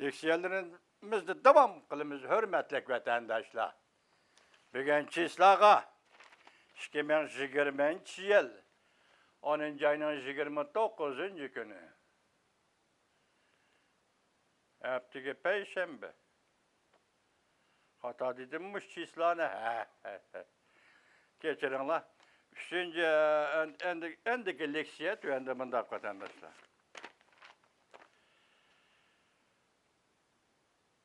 Leksiyalarımızda devam kılımız hürmetli vatandaşlar. Bugün Çislağa 2020 yıl 10. ayının 29. günü. Haftige Perşembe. Hata dedimmiş Çislağına. Geçirinler. Üçüncü endeki leksiya tüyende bındak vatandaşlar.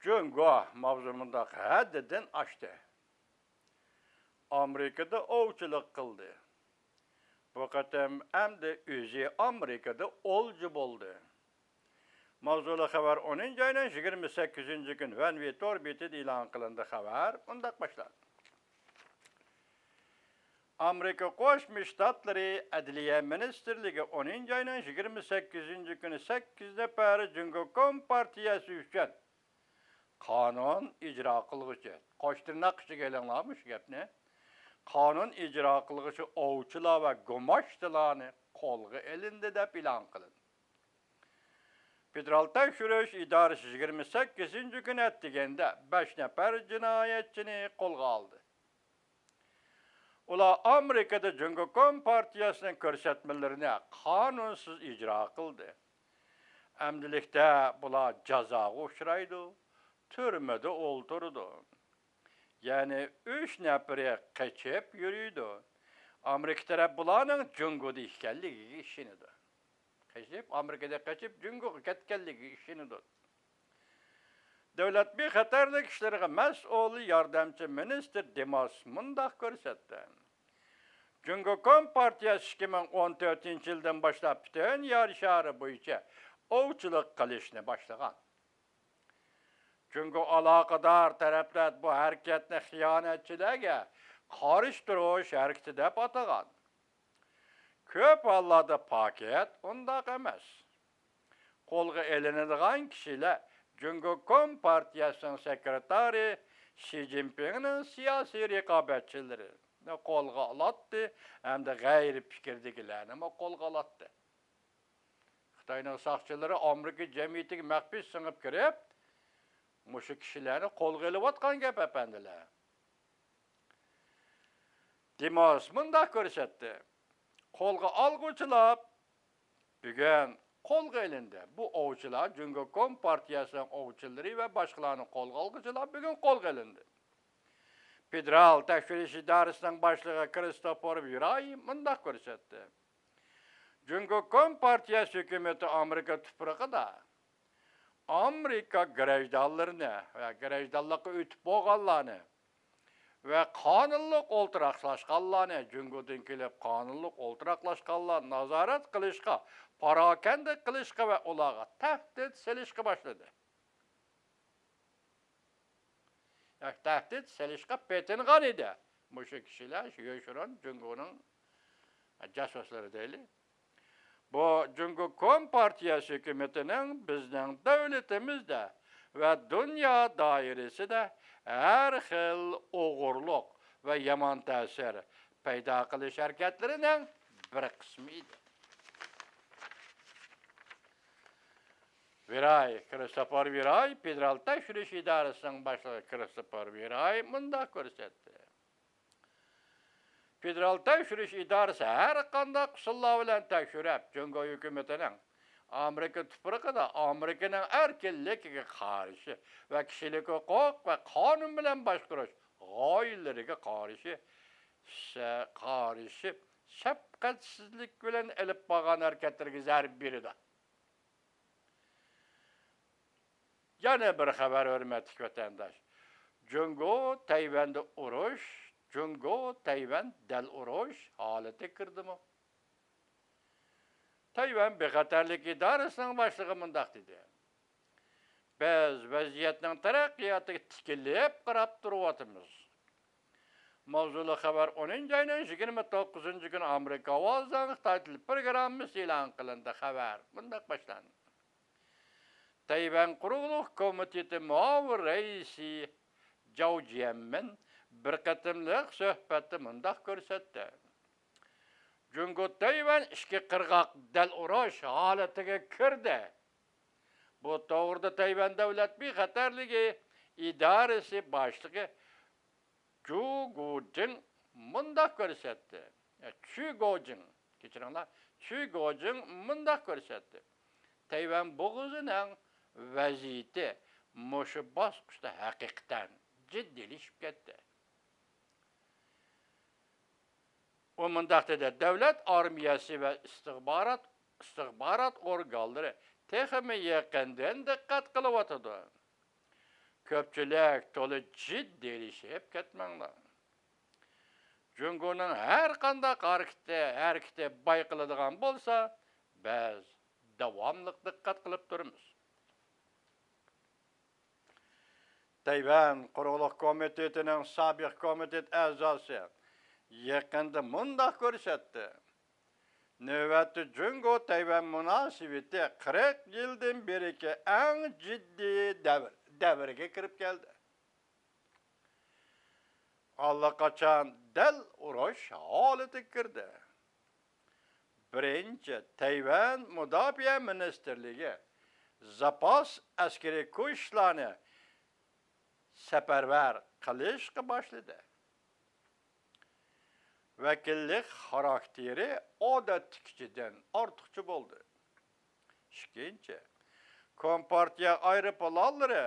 Cungo mavzumunda haddeden açtı. Amerika'da ovçuluk kıldı. Bu kadar hem de özü Amerika'da olcu oldu. Mavzulu haber 10. ayının 28. gün Van Vitor biti ilan kılındı haber. Bundak başlar. Amerika Koşmuş Ştatları Adliye Ministerliği 10. ayının 28. günü 8'de peri Cungo Kompartiyası üçün kanun icra kılgıcı. Koşturnak işi gelenlamış gepne. Kanun icra kılgıcı ovçula ve gomaştılarını kolgu elinde de plan kılın. Federal Tekşürüş İdaresi 28. gün ettigende 5 nefer cinayetçini kolga aldı. Ula Amerika'da Cungo Kompartiyasının körsetmelerine kanunsuz icra kıldı. Emdilikte bula ceza uçraydı, türmede oldurdu. Yani 3 neferi kaçıp yürüydü. Amerika'da bulanın Cungo'da işgalliği işinidir. Amerika'da kaçıp Cungo'da ketkelliği işinidir. Devlet bir xatarlı kişilerine məsul yardımcı minister Dimas mundaq görsetti. Cungo Kompartiyası 2014 yıldan başlap bütün yarışarı boyunca ovçuluk qilishni başlagan. Cungo alaqadar taraflar bu hareketni xiyonatchilarga qarshi hareketi deb atagan. Köp Allah'da paket undaq emas. Qo'lga elinadigan kishilar Cungo Kompartiyasının sekreteri Xi Jinping'in siyasi rekabetçileri kolga alattı hem de gayri fikirdekilerini kolga alattı. Xitayning saqchilari Amerika cemiyetiga mahbus singib kirib, mushu kishilarni qo'lga olayotgan gap apandilar. Dimas mundaq ko'rsatdi. Qo'lga olg'uchilar bugun kolga elinde. Bu ovçular, Cungo Kompartiyasının ovçuları ve başkalarının kolga algıcılar bugün kolga elinde. Federal Tekşürüş İdaresi'nin başlığı Christopher Viray mındak görsetti. Cungo Kompartiyası hükümeti Amerika tuprağı da Amerika grejdallarını ve grejdallıkı ütüp boğallarını ve kanunluk olturaklaşkanlarını, Cungo'dan kelip kanunluk olturaklaşkanlarını nazaret kılışka, parakende kılışka ve olağa tehdit selişka başladı. Tehdit selişka petingan idi. Bu kişiler şu Cungo'nun casusları değil. Bu Cungo Kompartiyası hükümetinin bizden devletimizde ve dünya dairesi de her xil oğurluq ve yaman təsir peyda qilish hareketlerinin bir kısmıydı. Viray, Christopher Viray, Federal Tekşürüş İdaresi'nin başlığı Christopher Viray mundaq görsetti. Federal Tekşürüş İdaresi her qanday usullar bilen tekşürüp Cungo hükümetinin Amerika tuprağıda Amerika'nın erkinliğine karşı ve kişilik hukuk ve kanun bilen başkuruş gayelerine karşı şefkatsizlik bilen elip bağan hareketleriniz her biri de. Yana bir haber hürmetli vatandaş. Cungo Tayvan'da uruş, Cungo Tayvan del uruş haleti kırdı mı? Tayvan Bexatarlik İdaresi'nin başlığı mındaq dedi. Biz vaziyetinin taraqqiyatı tikilip qarab turuyatımız. Mavzulu haber 10. ayının 29. gün Amerika Ovazdan Xitay programı ilan qılındı haber. Mındaq başlandı. Tayvan Quruqluq Komiteti muavir reisi Zhao Jianmin bir qatimliq söhbeti mındaq ko'rsatdi. Cungo Tayvan ishki qirg'oq dal urush holatiga kirdi. Bu doğruda Tayvan Devlet Bexatarligi İdaresi Başlığı Chu Gujin mundaq ko'rsatdi. Chu Gujin, kechiringlar, Chu Gujin mundaq ko'rsatdi. Tayvan bo'g'izining vaziyati mushu bosqichda haqiqatan jiddiylashib ketdi. O mundaq dedi, davlat armiyasi va istihbarat organlari texmi yaqindan diqqat qilyotidi. Ko'pchilik to'la jiddiylashib ketmanglar. Jungo'ning har qanday harakati bayqiladigan bo'lsa, biz davomli diqqat qilib turamiz. Tayvan Quruqlik komitetining sobiq komitet a'zosi yaqinda mundaq ko'rsatdi. Navbatda Jungo Tayvan munosabati 40 yildan beriki eng jiddiy davrga kirib keldi. Allaqachon dal urush holati kirdi. Birinchi, Tayvan Mudofaa ministrligi zapas askariy kuchlarni safarbar qilishga boshladi. Vakillik xarakteri odatdagidan ortiqcha bo'ldi. Ikkinchi, Kompartiya aeroplanlari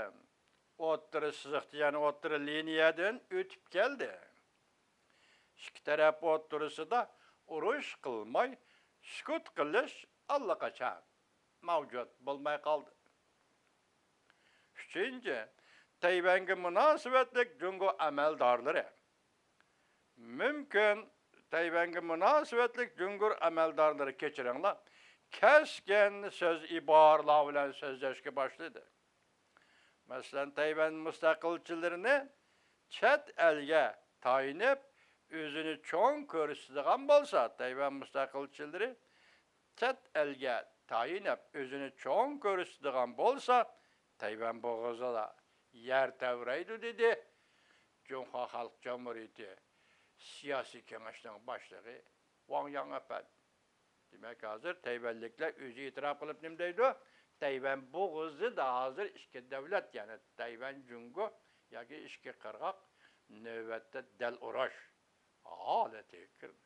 o'ttiri siziqda, ya'ni o'ttiri liniyadan o'tib keldi. Ikki taraf o'ttirisida urush qilmay, sukut qilish allaqachon mavjud bo'lmay qoldi. Uchinchi, Tayvanga munosabatlik Jungo amaldorlari mumkin Tayvanga munosabatlik Jungo amaldorlari kechiringlar, keskin so'z iboralar bilan so'zlashga boshladi. Masalan, Tayvan mustaqilchilarini chet elga tayinib, o'zini cho'ng ko'rsatadigan bo'lsa, Tayvan mustaqilchilari chet elga tayinib, o'zini cho'ng ko'rsatadigan bo'lsa, Tayvan bo'g'izida yer tavraydi dedi. Junxo Xalq Jamhuriyati siyosiy kengashining boshlig'i Wang Yang'apan. Demak, hozir Tayvanliklar o'zi e'tirof qilib nima deydi? Tayvan bo'g'izida hozir ikki davlat, ya'ni Tayvan Jungo yoki ikki qirg'oq navbatda dal urush holatiga kirdi.